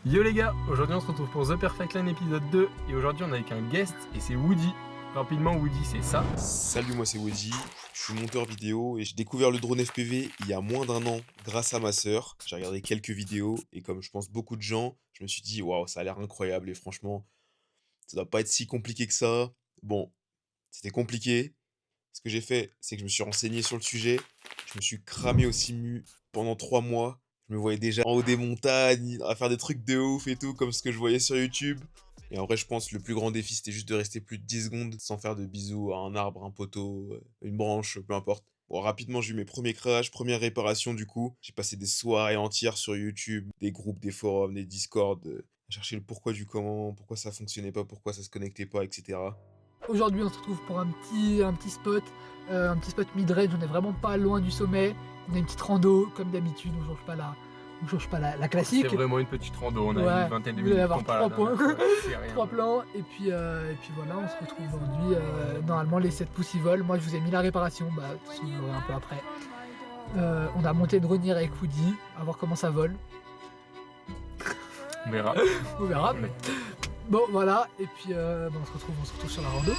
Yo les gars, aujourd'hui on se retrouve pour The Perfect Line épisode 2 et aujourd'hui on est avec un guest et c'est Woody. Rapidement Woody c'est ça. Salut, moi c'est Woody, je suis monteur vidéo et j'ai découvert le drone FPV il y a moins d'un an grâce à ma sœur. J'ai regardé quelques vidéos et comme je pense beaucoup de gens, je me suis dit waouh, ça a l'air incroyable et franchement, ça doit pas être si compliqué que ça. Bon, c'était compliqué. Ce que j'ai fait, c'est que je me suis renseigné sur le sujet, je me suis cramé au simu pendant 3 mois. Je me voyais déjà en haut des montagnes, à faire des trucs de ouf et tout, comme ce que je voyais sur YouTube. Et en vrai, je pense que le plus grand défi, c'était juste de rester plus de 10 secondes sans faire de bisous à un arbre, un poteau, une branche, peu importe. Bon, rapidement, j'ai eu mes premiers crashs, première réparation du coup. J'ai passé des soirées entières sur YouTube, des groupes, des forums, des Discord, à chercher le pourquoi du comment, pourquoi ça fonctionnait pas, pourquoi ça se connectait pas, etc. Aujourd'hui, on se retrouve pour un petit spot mid-range. On est vraiment pas loin du sommet. On a une petite rando, comme d'habitude. On change pas la classique. C'est vraiment une petite rando, on a Ouais, une vingtaine de vous allez minutes. avoir comparé à la 3 dernière points. fois, c'est rien. 3 plans. Et puis voilà, on se retrouve aujourd'hui. Normalement, les 7 pouces ils volent. Moi, je vous ai mis la réparation. Bah, de toute façon, vous l'aurez un peu après. On a monté une dronière avec Woody, à voir comment ça vole. On verra. On verra. Mais... Bon, voilà. Et puis, on se retrouve sur la rando.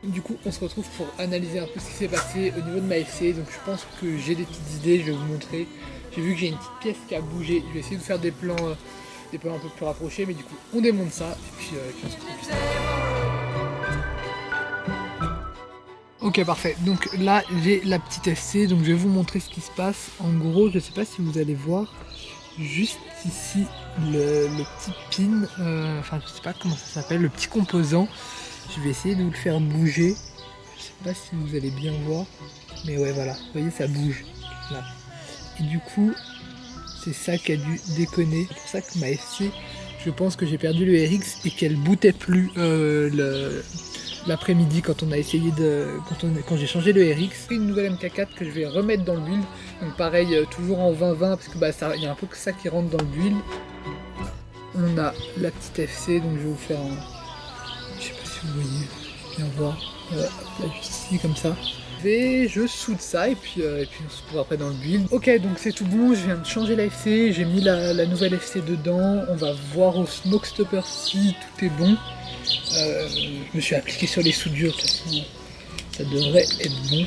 Du coup, on se retrouve pour analyser un peu ce qui s'est passé au niveau de ma FC. Donc, je pense que j'ai des petites idées, je vais vous montrer. J'ai vu que j'ai une petite pièce qui a bougé. Je vais essayer de faire des plans un peu plus rapprochés. Mais du coup, on démonte ça. Et puis on se retrouve juste après. Ok, parfait. Donc là, j'ai la petite FC. Donc, je vais vous montrer ce qui se passe. En gros, je sais pas si vous allez voir. Juste ici, le petit pin. Enfin, je sais pas comment ça s'appelle. Le petit composant. Je vais essayer de vous le faire bouger. Je sais pas si vous allez bien voir. Mais ouais, voilà. Vous voyez, ça bouge. Là. Et du coup, c'est ça qui a dû déconner. C'est pour ça que ma FC, je pense que j'ai perdu le RX et qu'elle bootait plus l'après-midi quand on a essayé de. Quand j'ai changé le RX. Une nouvelle MK4 que je vais remettre dans le build. Donc pareil, toujours en 20-20 parce que bah il y a un peu que ça qui rentre dans le build. On a la petite FC, donc je vais vous faire un. Je sais pas si vous voyez, bien voir, là juste ici comme ça. Je soude ça et puis on se retrouve après dans le build. Ok, donc c'est tout bon, je viens de changer la FC, j'ai mis la nouvelle FC dedans. On va voir au smoke stopper si tout est bon. Je me suis appliqué sur les soudures, de toute façon ça devrait être bon.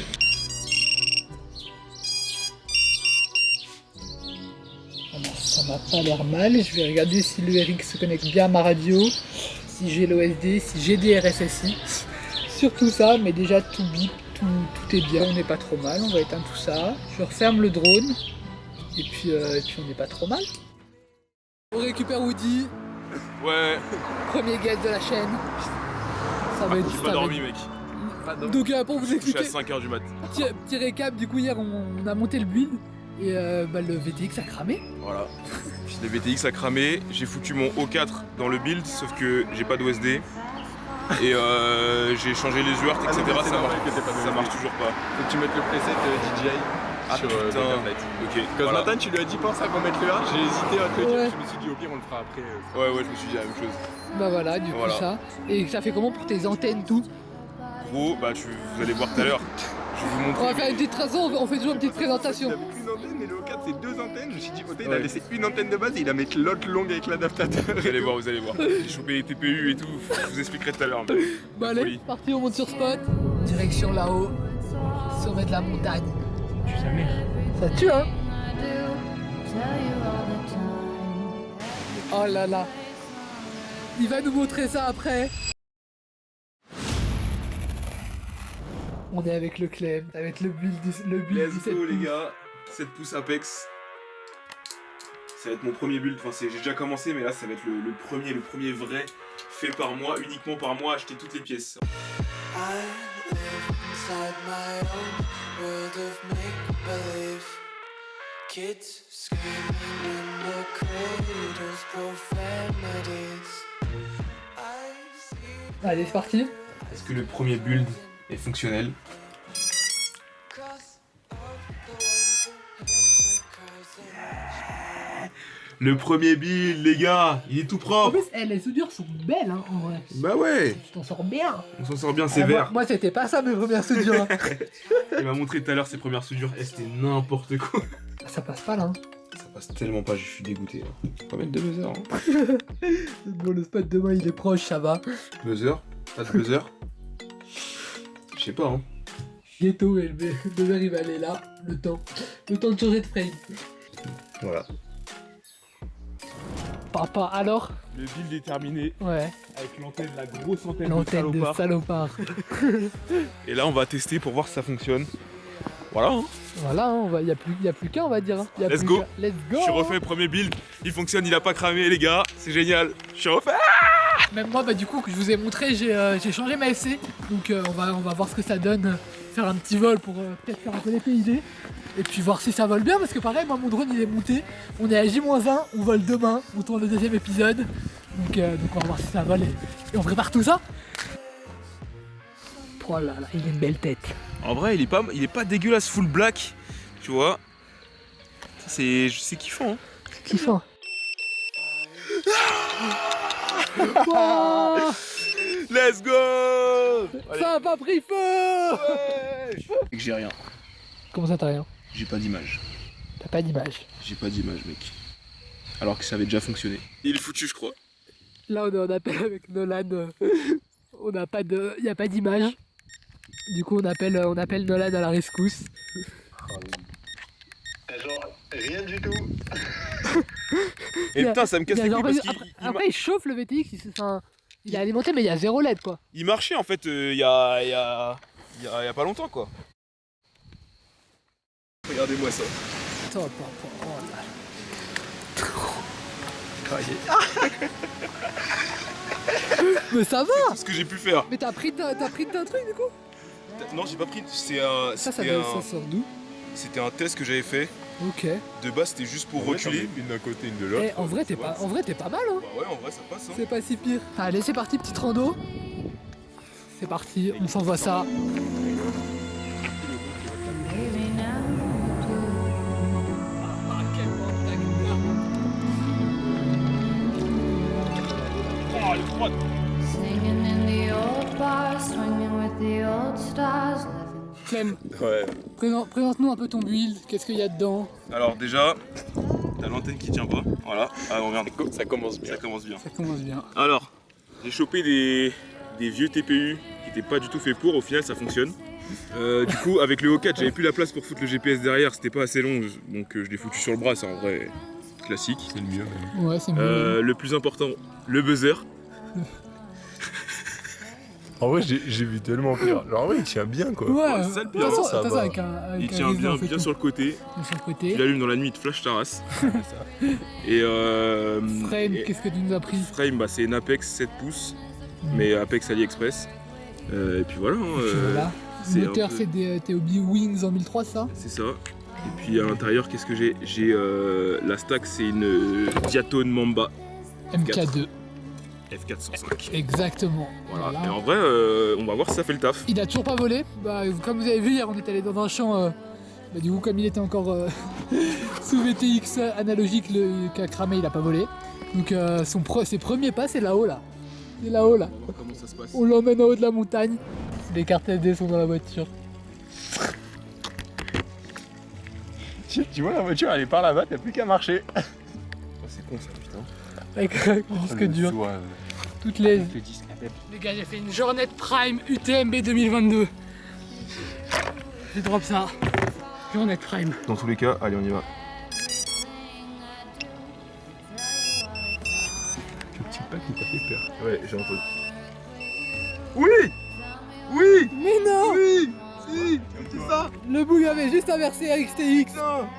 Ça m'a pas l'air mal, je vais regarder si le RX se connecte bien à ma radio. Si j'ai l'OSD, si j'ai des RSSI, surtout ça, mais déjà tout bip, tout est bien, on n'est pas trop mal, on va éteindre tout ça. Je referme le drone, et puis on n'est pas trop mal. On récupère Woody, Ouais, premier guest de la chaîne. Ça va être j'ai pas dormi, mec. Donc pour vous Je suis à expliquer, 5h du mat. petit récap, du coup hier on a monté le build, et le VTX a cramé. Voilà. Le VTX a cramé, j'ai foutu mon O4 dans le build, sauf que j'ai pas d'OSD. Et j'ai changé les UART, etc. Ça marche toujours pas. Faut que tu mettes le preset DJI Ah sur putain. Butterfly. Ok, Quand voilà. Nathan tu lui as dit pense à qu'on mette le A, j'ai hésité à te le dire, Ouais. je me suis dit au pire on le fera après. Ouais, je me suis dit la même chose. Bah voilà, du coup Voilà. ça. Et ça fait comment pour tes antennes, tout? Gros, bah vous allez voir tout à l'heure. Je vais vous On montrer. va faire une petite traçon, on fait toujours une petite présentation. Il avait qu'une antenne et le O4 c'est 2 antennes. Je me suis dit il a Ouais. laissé une antenne de base et il a mis l'autre longue avec l'adaptateur. Vous allez voir. J'ai chopé les TPU et tout, je vous expliquerai tout à l'heure. Bah allez, folie. parti, on monte sur spot. Direction là-haut, sommet de la montagne. Tu sa mère. Ça tue, hein? Oh là là. Il va nous montrer ça après. On est avec le Clem, ça va être le build du 7 Let's go les pouces. gars, 7 pouces Apex. Ça va être mon premier build, enfin j'ai déjà commencé mais là ça va être le premier vrai fait par moi, uniquement par moi, acheter toutes les pièces. I live inside my own world of make-believe. Kids screaming in the cradles, profanities. I see Allez, c'est parti. Est-ce que le premier build est fonctionnel? cross of the ones who hypnotize. Le premier build les gars, il est tout En propre. plus, les soudures sont belles, hein, en vrai. Bah ouais, Tu t'en sors bien. on s'en sort bien Ah, sévère. moi, c'était pas ça mes premières soudures. Hein. Il m'a montré tout à l'heure ses premières soudures, et c'était n'importe quoi. ça passe pas là. Hein. Ça passe tellement pas, je suis dégoûté. Là. Faut pas mettre de buzzer. Hein. Bon, le spot de moi il est proche, ça va. Buzzer? Pas de buzzer? Je sais pas, hein. Ghetto, et le buzzer il va aller là, le temps de changer de frame. Voilà. Papa, alors? Le build est terminé Ouais, avec l'antenne, la grosse antenne l'antenne de salopard. Et là, on va tester pour voir si ça fonctionne. Voilà, hein. Voilà, hein, y a plus qu'un, on va dire. Hein. Y a Let's plus go. qu'un. Let's go. Je suis hein. refait, premier build. Il fonctionne, il a pas cramé, les gars. C'est génial. Je suis refait. Même moi, bah, du coup, que je vous ai montré, j'ai changé ma FC. Donc, on va voir ce que ça donne. Faire un petit vol pour peut-être faire un peu les PID. Et puis voir si ça vole bien. Parce que, pareil, moi, mon drone il est monté. On est à J-1, on vole demain. On tourne le deuxième épisode. Donc, on va voir si ça vole. Et on prépare tout ça. Oh là là, il a une belle tête. En vrai, il est pas dégueulasse full black. Tu vois. Ça, c'est kiffant. Hein. Kiffant. Wow, Let's go. ça a pas pris feu. Que j'ai rien. Comment ça, t'as rien? J'ai pas d'image. T'as pas d'image. J'ai pas d'image, mec. Alors que ça avait déjà fonctionné. Il est foutu, je crois. Là, on est en appel avec Nolan. On n'a pas de, y a pas d'image. Du coup, on appelle Nolan à la rescousse. Genre, rien du tout. Et putain, ça me casse les couilles parce qu'il après, il chauffe le VTX. Il est alimenté, mais il y a 0 LED, quoi. il marchait en fait il y a pas longtemps, quoi. Regardez-moi ça. Attends, oh là. Mais ça va. C'est ce que j'ai pu faire. Mais t'as pris un truc, du coup? Non, j'ai pas pris. Ça sort d'où? C'était un test que j'avais fait. Ok. De base, c'était juste pour reculer. Une d'un côté, une de l'autre. En vrai, t'es pas mal, hein. Bah ouais, en vrai, ça passe. Hein. C'est pas si pire. Allez, c'est parti, petite rando. C'est parti, on s'envoie ça. Oh, elle est froide. Singing in the old bar, swinging with the old stars, living. Clem, Ouais. présente-nous un peu ton build, qu'est-ce qu'il y a dedans? Alors, déjà, t'as l'antenne qui tient pas. Voilà. Ah, regarde. Ça commence bien. Ça commence bien. Alors, j'ai chopé des vieux TPU qui étaient pas du tout faits pour. Au final, ça fonctionne. Du coup, avec le O4, j'avais plus la place pour foutre le GPS derrière. C'était pas assez long, donc je l'ai foutu sur le bras. C'est en vrai classique. C'est le mieux même. Ouais, c'est mieux. Le plus important, le buzzer. En vrai, j'ai vu tellement pire. Genre, en vrai, il tient bien quoi. Ouais, c'est ça le pire, attention, ça attention va. avec un Il tient bien, résidence et bien tout. sur le côté. Sur le Tu côté. l'allumes dans la nuit, il te flash ta race. Et Frame, et qu'est-ce que tu nous as pris? frame, bah, c'est une Apex 7 pouces, mais Apex AliExpress. Et puis voilà. hein, Voilà. c'est Le moteur, un peu- c'est des Hobby Wings en 1003, ça? C'est ça. Et puis à l'intérieur, qu'est-ce que j'ai? J'ai la stack, c'est une Diatone Mamba MK2. F405. Exactement. Voilà. Voilà. Et en vrai, on va voir si ça fait le taf. Il a toujours pas volé. Bah, comme vous avez vu, hier, on est allé dans un champ. Bah, du coup, comme il était encore sous VTX analogique, qui a cramé, il a pas volé. Donc, ses premiers pas, c'est là-haut, là. C'est là-haut, là. Comment ça se passe? On l'emmène en haut de la montagne. Les cartes SD sont dans la voiture. Tu vois, la voiture, elle est par là-bas, t'as plus qu'à marcher. Oh, c'est con ça, putain. Avec le disque dur. Toutes les. Les gars, j'ai fait une Journée Prime UTMB 2022. Je drop ça. Journée Prime. Dans tous les cas, allez, on y va. Le petit pas qui t'a fait peur. Ouais, j'ai entendu. Oui! Oui! Mais non! Oui! Si! C'est ça! Le bouille avait juste inversé RXTX.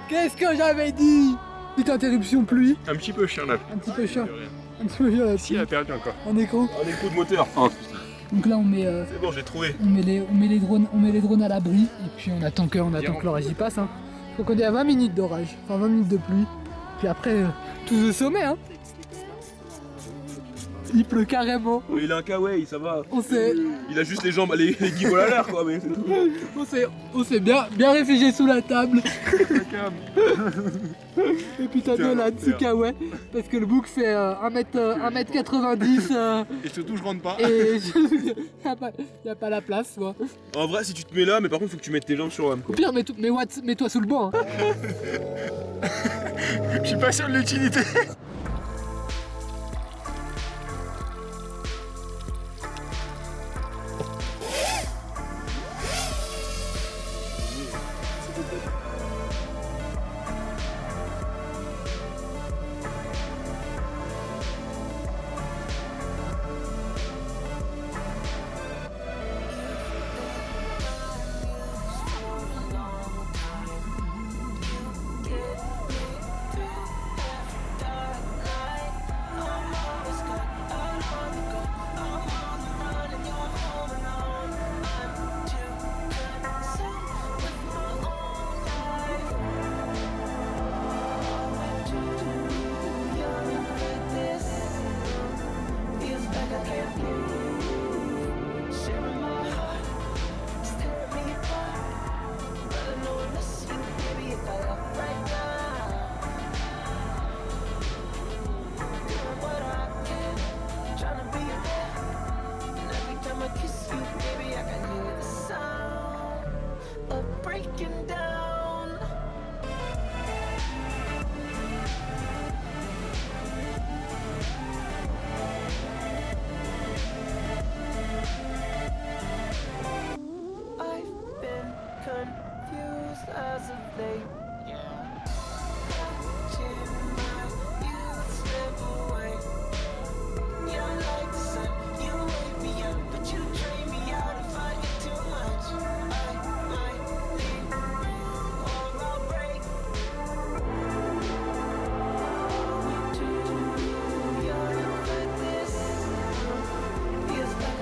Qu'est-ce que j'avais dit? Petite interruption pluie. Un petit peu chiant là. Un petit peu chiant. Un petit peu chiant là. Si, elle a perdu encore. En écran. Un écho de moteur. Oh, Donc là, on met. c'est bon, j'ai trouvé. On met les drones à l'abri et puis on attend que l'orage y passe. Hein. Donc on est à 20 minutes d'orage, enfin 20 minutes de pluie. Puis après, tout le sommet. Hein. Il pleut carrément. Mais il a un kawaii, ça va. On s'est Il a juste les jambes, les guiboles à l'air quoi, mais c'est tout. on s'est bien réfugié sous la table. Et puis t'as Putain, Nolan l'enfer. Tsukawa parce que le bouc fait 1m90 Et surtout, je rentre pas. et y a pas la place moi. En vrai, si tu te mets là, mais par contre, faut que tu mettes tes jambes sur l'âme. Au pire mets-toi sous le banc. Hein. Je suis pas sûr de l'utilité. Breaking down. I've been confused as of late. Watching my youth slip away. You're like the sun, you wake me up, but you drain me out if I get too much. I might leave or I'll break. You're for this. Feels like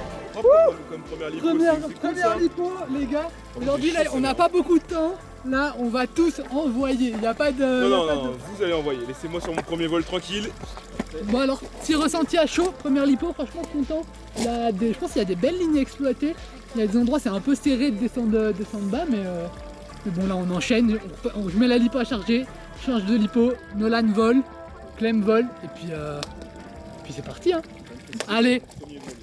Comme première lipo, Première c'est cool, ça. lipo les gars. Aujourd'hui là on n'a pas beaucoup de temps. Là on va tous envoyer. Il n'y a pas de. Non, y a non, pas non, vous allez envoyer. Laissez-moi sur mon premier vol tranquille. Bon alors, petit ressenti à chaud, première lipo, franchement content. Je pense qu'il y a des belles lignes exploitées. Il y a des endroits c'est un peu serré de descendre bas, mais bon là on enchaîne. Je mets la lipo à charger, change de lipo, Nolan vole, Clem vole, et puis c'est parti hein. Allez. Premier vol.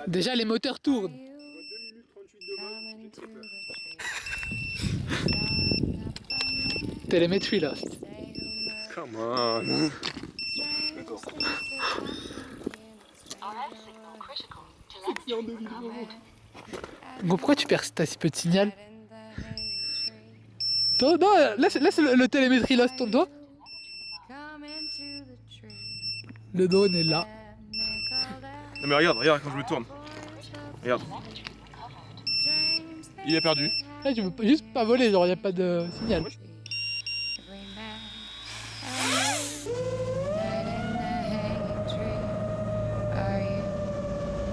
Déjà les moteurs tournent. Télémétrie là. Come on. Bon, pourquoi tu perds t'as si peu de signal? Non, non, laisse le télémétrie lost ton doigt. Le drone est là. Non mais regarde quand je me tourne. Regarde. Il est perdu. Là, tu peux juste pas voler, genre y a pas de signal.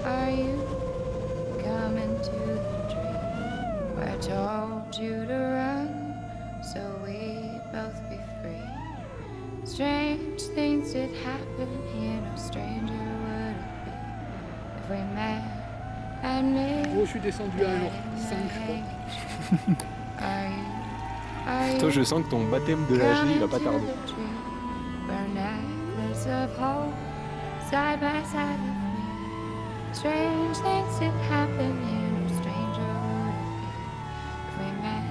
Are you coming to the tree where I told you to run so we'd both be free? Strange things did happen here, no stranger would it be if we met and Gros, je suis descendu à genre 5, je crois. Toi, je sens que ton baptême de l'âge, il va pas tarder. Side by side with me. Strange things did happen here, no stranger would it be if we met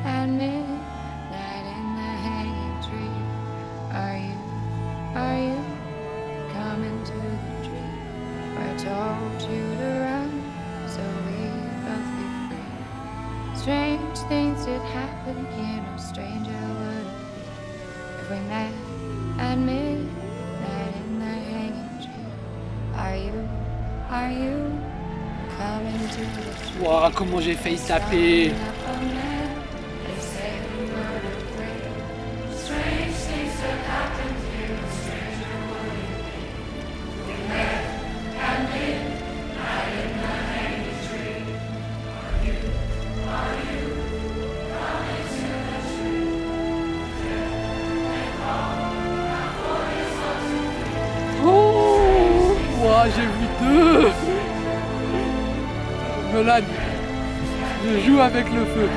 at midnight in the hanging tree. Are you coming to the tree where I told you to run so we'd both be free? Strange things did happen here, no stranger would it be if we met at midnight in the hanging tree. Are you coming to the tree? Waouh, comment j'ai failli taper. Oh, ouah, j'ai vu deux. Nolan, je joue avec le feu.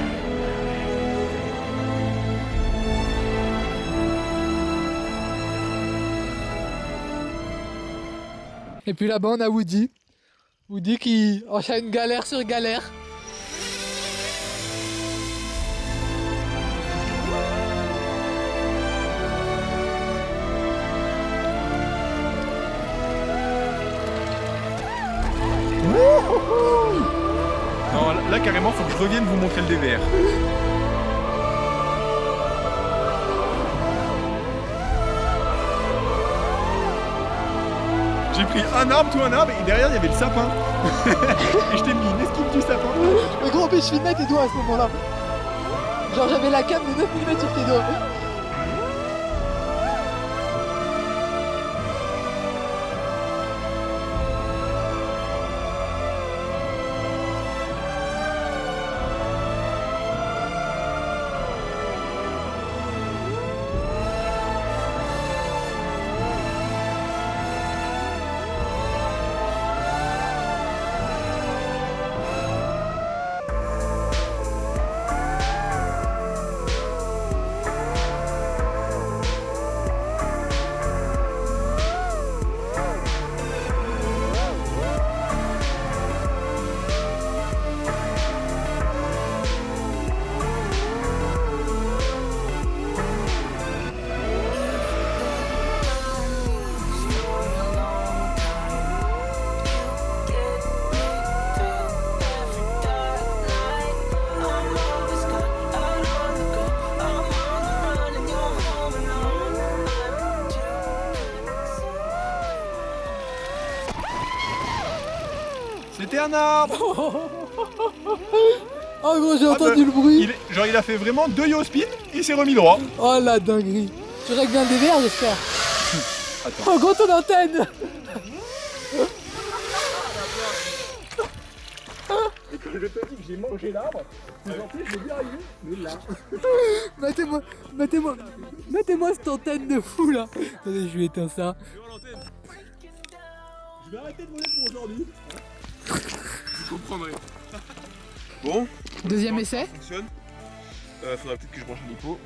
Et puis là-bas on a Woody. Woody qui enchaîne galère sur galère. Non, là carrément, faut que je revienne vous montrer le DVR. J'ai pris un arbre, tout un arbre, et derrière il y avait le sapin. Et je t'ai mis une esquive du sapin. Mais gros, mais je filmais tes doigts à ce moment-là. Genre j'avais la cam de 9 mm sur tes doigts. C'était un arbre. Oh gros, j'ai entendu le bruit. Genre il a fait vraiment 2 yo spin, il s'est remis droit. Oh la dinguerie. Tu règles bien le DVR, j'espère. Attends. Oh gros, ton antenne. Et quand je te dis que j'ai mangé l'arbre, en plus je l'ai vu arriver, mais là. Mettez-moi cette antenne de fou là. Attendez, je vais éteindre ça. Je vais arrêter de voler pour aujourd'hui. Vous comprendrez. Bon. Deuxième Ça essai. fonctionne. Faudra peut-être que je branche l'hélico.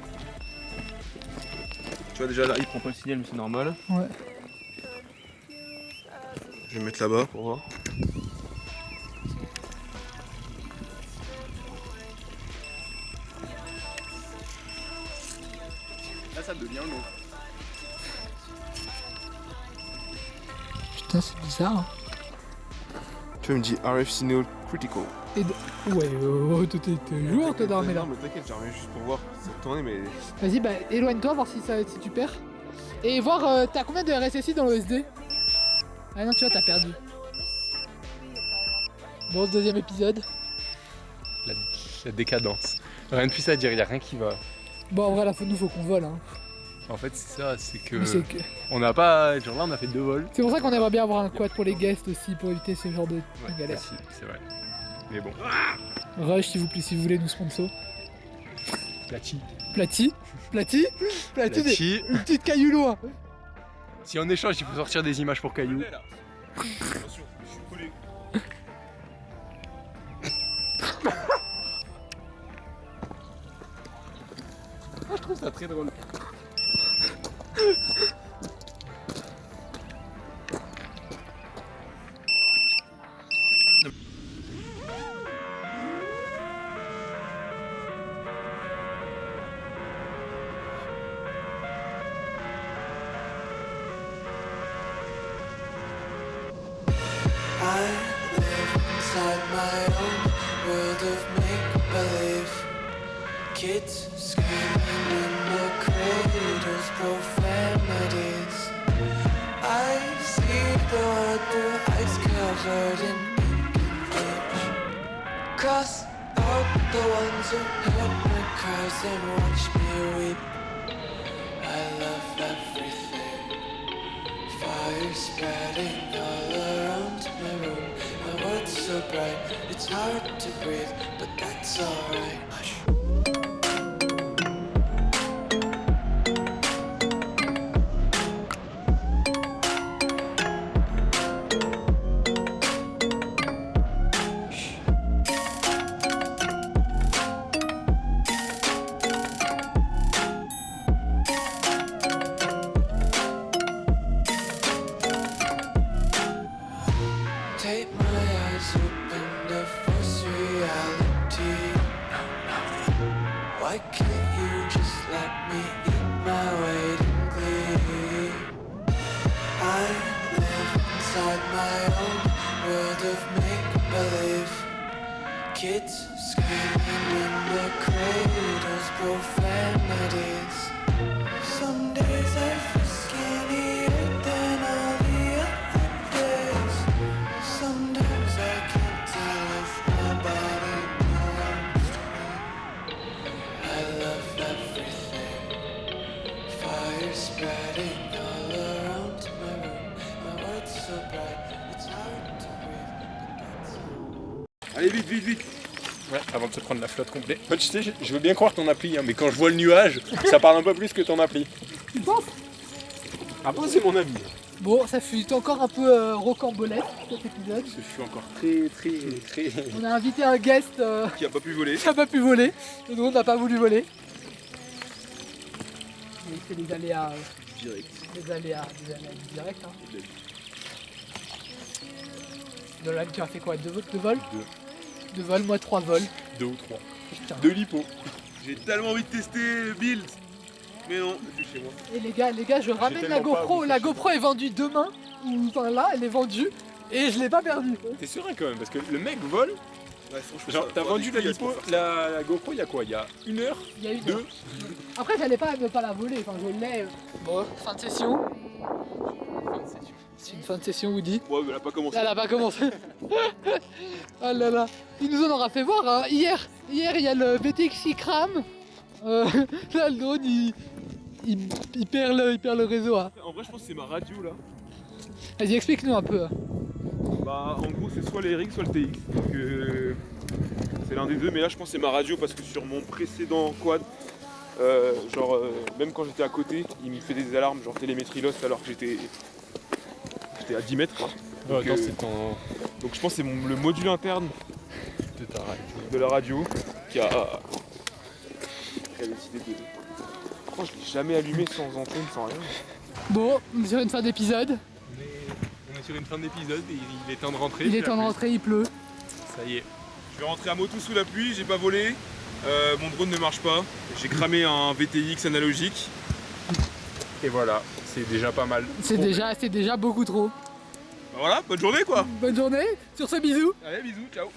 Tu vois déjà là il prend pas le signal mais c'est normal. Ouais. Je vais me mettre là-bas pour voir. ça devient long. Putain, c'est bizarre. Tu me dis RF Signal Critical. Ouais, t'es lourd, toi, dormir là. Non, mais t'inquiète, j'arrive juste pour voir si ça tournait, mais. Vas-y, bah, éloigne-toi, voir si tu perds. Et voir, t'as combien de RSSI dans l'OSD? Ah non, tu vois, t'as perdu. Bon, ce deuxième épisode. La décadence. Rien de plus à dire, y a rien qui va. Bon, en vrai, là, nous, faut qu'on vole. Hein. En fait, c'est ça, c'est que. Mais On n'a pas. Genre là, on a fait 2 vols. c'est pour ça qu'on aimerait bien avoir un quad pour les guests aussi, pour éviter ce genre de galère. aussi, c'est vrai. Mais bon. Rush, s'il vous plaît, si vous voulez nous sponsor. Plati. Plati, Plati. une petite caillou loin. Si en échange, il faut sortir des images pour Caillou. Attention, je suis collé. Je trouve ça très drôle. I live inside my own world of make-believe. Kids screaming in the cradles, profanities. I see the world through ice covered in ink and bleach. Cross out the ones who heard my cries and watched me weep. I love everything. Fire spreading all around my room. My world's so bright, it's hard to breathe, but that's alright. Hush. Take my eyes open to force reality. Why can't you just let me eat my weight in glee? I live inside my own world of make-believe. Kids screaming in the cradles, profanities. Some days I feel skinnier than all the other days. Sometimes I can't tell if my body belongs to me. I love everything. Fire spreading all around my room. My world's so bright, it's hard to breathe, but that's Allez, vite, vite, vite. Ouais, avant de se prendre la flotte complète. En fait, tu sais, je veux bien croire ton appli, hein, mais quand je vois le nuage, ça parle un peu plus que ton appli. Tu penses? Après, c'est mon avis. Bon, ça fut encore un peu rocambolesque cet épisode. Je suis encore très. On a invité un guest Qui a pas pu voler. qui a pas pu voler. Et nous, on n'a pas voulu voler. Mais c'est les aléas. Direct. Les aléas du direct. Hein. Nolan, tu as fait quoi? 2 vols? 2 vols, moi 3 vols. 2 ou 3. Putain. 2 lipo. J'ai tellement envie de tester le build. Mais non, je suis chez moi. Et les gars, je ramène la tellement pas GoPro. envie La de GoPro est vendue demain. Ou enfin là, elle est vendue. Et je l'ai pas perdue. T'es serein quand même, parce que le mec vole. Ouais, franchement, Genre, ça- t'as faut vendu la des couilles à lipo, se faire ça. la GoPro, il y a quoi? Il y a 1 heure? Il y a eu 2? Après, j'allais pas ne pas la voler. Enfin, je l'ai. Bon, fin de session. C'est une fin de session, Woody. Ouais, mais elle a pas commencé. Elle a pas commencé. Oh là là. Il nous en aura fait voir. Hein. Hier, il y a le BTX qui crame. Là, le drone, il perd le réseau. Hein. En vrai, je pense que c'est ma radio là. Vas-y, explique-nous un peu. Bah, en gros, c'est soit les RX, soit le TX. Donc, c'est l'un des deux. Mais là, je pense que c'est ma radio parce que sur mon précédent quad, même quand j'étais à côté, il me fait des alarmes, genre télémétrie lost, alors que j'étais à 10 mètres. Quoi. Ouais, Donc, non, c'est ton. donc, je pense que c'est le module interne de ta radio. de la radio qui a décidé de. Oh, je l'ai jamais allumé sans antenne, sans rien. Bon, on est sur une fin d'épisode. On est sur une fin d'épisode et il est temps de rentrer. Il est puis temps de la rentrer, il pleut. pluie. Ça y est. Je vais rentrer à moto sous la pluie, j'ai pas volé, mon drone ne marche pas, j'ai cramé un VTX analogique Et voilà, c'est déjà pas mal. C'est déjà beaucoup trop. Voilà, bonne journée quoi. Bonne journée, sur ce bisous. Allez, bisous, ciao.